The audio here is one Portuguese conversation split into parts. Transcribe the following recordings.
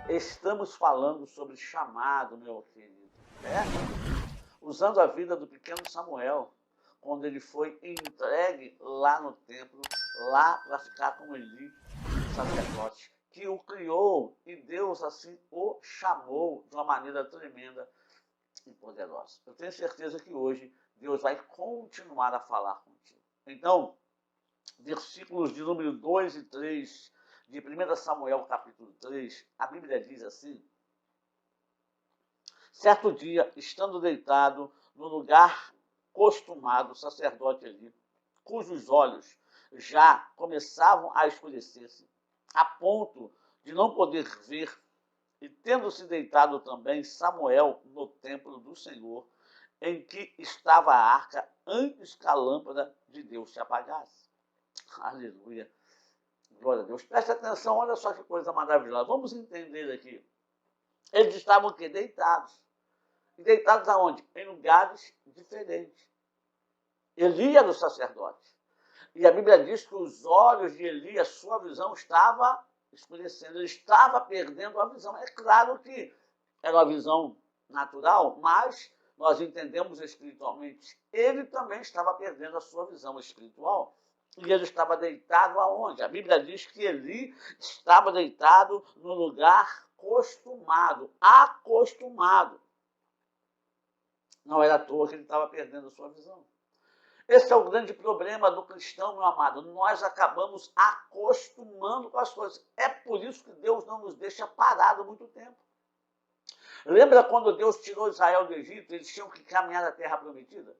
Estamos falando sobre chamado, meu querido. Usando a vida do pequeno Samuel, quando ele foi entregue lá no templo, lá para ficar com Eli, sacerdote, que o criou e Deus assim o chamou de uma maneira tremenda e poderosa. Eu tenho certeza que hoje Deus vai continuar a falar contigo. Então, versículos de número 2 e 3 de 1 Samuel capítulo 3, a Bíblia diz assim: certo dia, estando deitado no lugar costumado, o sacerdote Eli, cujos olhos já começavam a escurecer-se, a ponto de não poder ver, e tendo-se deitado também Samuel no templo do Senhor, em que estava a arca, antes que a lâmpada de Deus se apagasse. Aleluia. Glória a Deus. Preste atenção, olha só que coisa maravilhosa. Vamos entender aqui. Eles estavam aqui deitados. E deitados aonde? Em lugares diferentes. Eli era o sacerdote. E a Bíblia diz que os olhos de Eli, a sua visão estava escurecendo. Ele estava perdendo a visão. É claro que era uma visão natural, mas nós entendemos espiritualmente. Ele também estava perdendo a sua visão espiritual. E ele estava deitado aonde? A Bíblia diz que Eli estava deitado no lugar acostumado. Acostumado. Não era à toa que ele estava perdendo a sua visão. Esse é o grande problema do cristão, meu amado. Nós acabamos acostumando com as coisas. É por isso que Deus não nos deixa parado muito tempo. Lembra quando Deus tirou Israel do Egito, eles tinham que caminhar na terra prometida?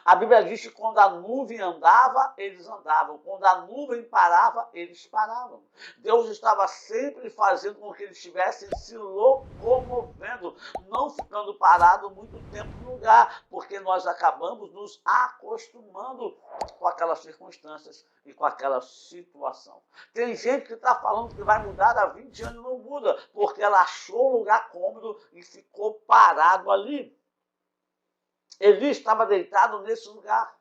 A Bíblia diz que quando a nuvem andava, eles andavam. Quando a nuvem parava, eles paravam. Deus estava sempre fazendo com que eles estivessem se locomovendo, não ficando parado muito tempo no lugar, porque nós acabamos nos acostumando com aquelas circunstâncias e com aquela situação. Tem gente que está falando que vai mudar há 20 anos e não muda, porque ela achou um lugar cômodo e ficou parado ali. Eli estava deitado nesse lugar,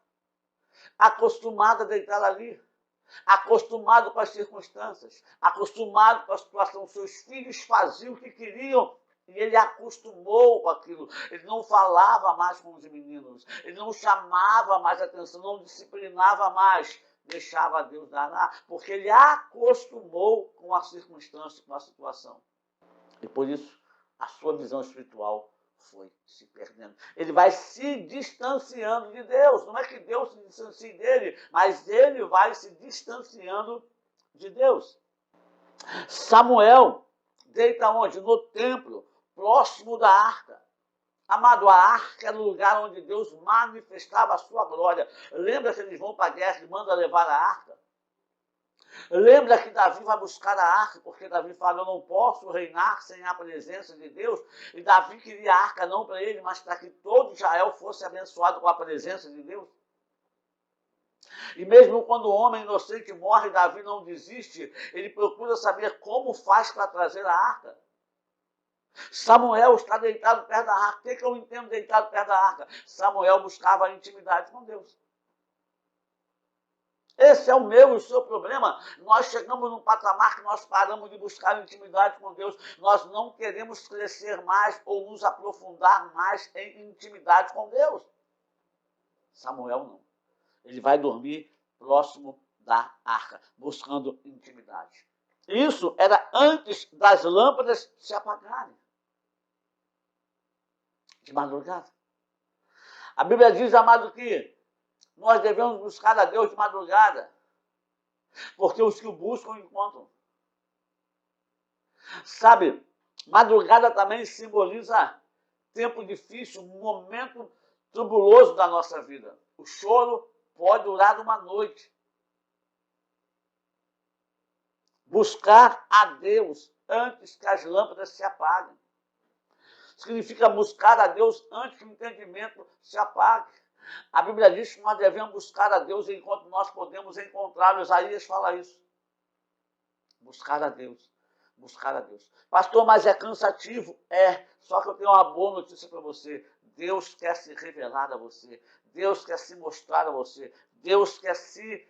acostumado a deitar ali, acostumado com as circunstâncias, acostumado com a situação. Seus filhos faziam o que queriam e ele acostumou com aquilo. Ele não falava mais com os meninos, ele não chamava mais atenção, não disciplinava mais, deixava Deus danar, porque ele acostumou com a circunstância, com a situação. E por isso, a sua visão espiritual foi se perdendo. Ele vai se distanciando de Deus. Não é que Deus se distancie dele, mas ele vai se distanciando de Deus. Samuel deita onde? No templo, próximo da arca. Amado, a arca era o lugar onde Deus manifestava a sua glória. Lembra que eles vão para a guerra e manda levar a arca? Lembra que Davi vai buscar a arca, porque Davi fala, eu não posso reinar sem a presença de Deus. E Davi queria a arca não para ele, mas para que todo Israel fosse abençoado com a presença de Deus. E mesmo quando o homem inocente morre, Davi não desiste, ele procura saber como faz para trazer a arca. Samuel está deitado perto da arca. O que eu entendo deitado perto da arca? Samuel buscava a intimidade com Deus. Esse é o meu e o seu problema. Nós chegamos num patamar que nós paramos de buscar intimidade com Deus. Nós não queremos crescer mais ou nos aprofundar mais em intimidade com Deus. Samuel não. Ele vai dormir próximo da arca, buscando intimidade. Isso era antes das lâmpadas se apagarem. De madrugada. A Bíblia diz, amado, que nós devemos buscar a Deus de madrugada, porque os que o buscam encontram. Sabe, madrugada também simboliza tempo difícil, um momento tubuloso da nossa vida. O choro pode durar uma noite. Buscar a Deus antes que as lâmpadas se apaguem. Significa buscar a Deus antes que o entendimento se apague. A Bíblia diz que nós devemos buscar a Deus enquanto nós podemos encontrá-lo. Isaías fala isso. Buscar a Deus. Buscar a Deus. Pastor, mas é cansativo? É. Só que eu tenho uma boa notícia para você. Deus quer se revelar a você. Deus quer se mostrar a você. Deus quer se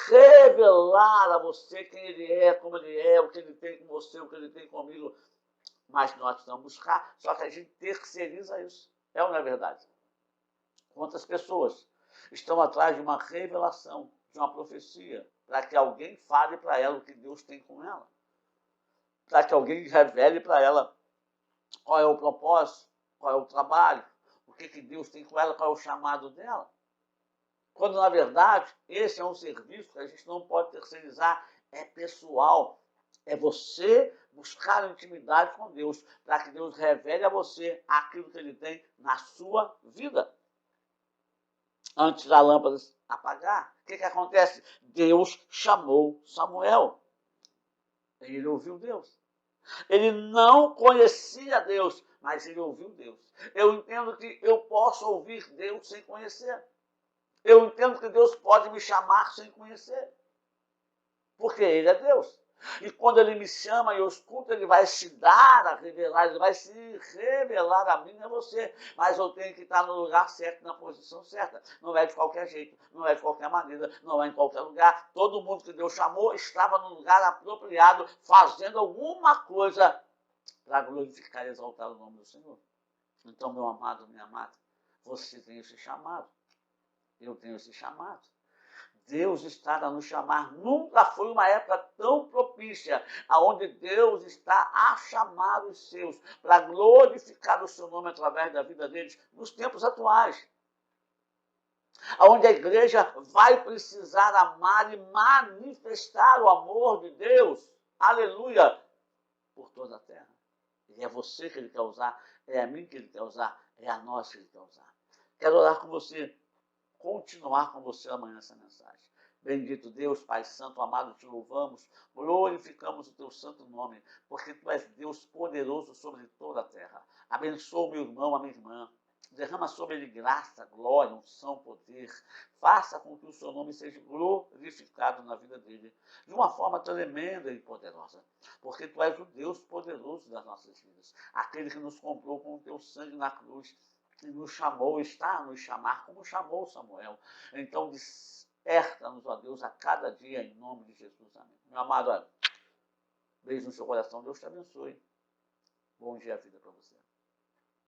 revelar a você quem ele é, como ele é, o que ele tem com você, o que ele tem comigo. Mas nós precisamos buscar, só que a gente terceiriza isso. É ou não é verdade? Quantas pessoas estão atrás de uma revelação, de uma profecia, para que alguém fale para ela o que Deus tem com ela? Para que alguém revele para ela qual é o propósito, qual é o trabalho, o que Deus tem com ela, qual é o chamado dela. Quando, na verdade, esse é um serviço que a gente não pode terceirizar, é pessoal. É você buscar intimidade com Deus, para que Deus revele a você aquilo que ele tem na sua vida. Antes da lâmpada apagar, o que acontece? Deus chamou Samuel. Ele ouviu Deus. Ele não conhecia Deus, mas ele ouviu Deus. Eu entendo que eu posso ouvir Deus sem conhecer. Eu entendo que Deus pode me chamar sem conhecer. Porque ele é Deus. E quando ele me chama e eu escuto, ele vai se dar a revelar, ele vai se revelar a mim e a você. Mas eu tenho que estar no lugar certo, na posição certa. Não é de qualquer jeito, não é de qualquer maneira, não é em qualquer lugar. Todo mundo que Deus chamou estava no lugar apropriado, fazendo alguma coisa para glorificar e exaltar o nome do Senhor. Então, meu amado, minha amada, você tem esse chamado. Eu tenho esse chamado. Deus está a nos chamar. Nunca foi uma época tão propícia, aonde Deus está a chamar os seus para glorificar o seu nome através da vida deles nos tempos atuais. Aonde a igreja vai precisar amar e manifestar o amor de Deus, aleluia, por toda a terra. E é você que ele quer usar, é a mim que ele quer usar, é a nós que ele quer usar. Quero orar com você, continuar com você amanhã essa mensagem. Bendito Deus, Pai Santo, amado, te louvamos, glorificamos o teu santo nome, porque tu és Deus poderoso sobre toda a terra. Abençoa o meu irmão, a minha irmã. Derrama sobre ele graça, glória, unção, poder. Faça com que o seu nome seja glorificado na vida dele, de uma forma tremenda e poderosa. Porque tu és o Deus poderoso das nossas vidas. Aquele que nos comprou com o teu sangue na cruz e nos chamou, está a nos chamar, como chamou Samuel. Então, desperta-nos, ó Deus, a cada dia, em nome de Jesus. Amém. Meu amado, beijo no seu coração. Deus te abençoe. Bom dia, vida para você.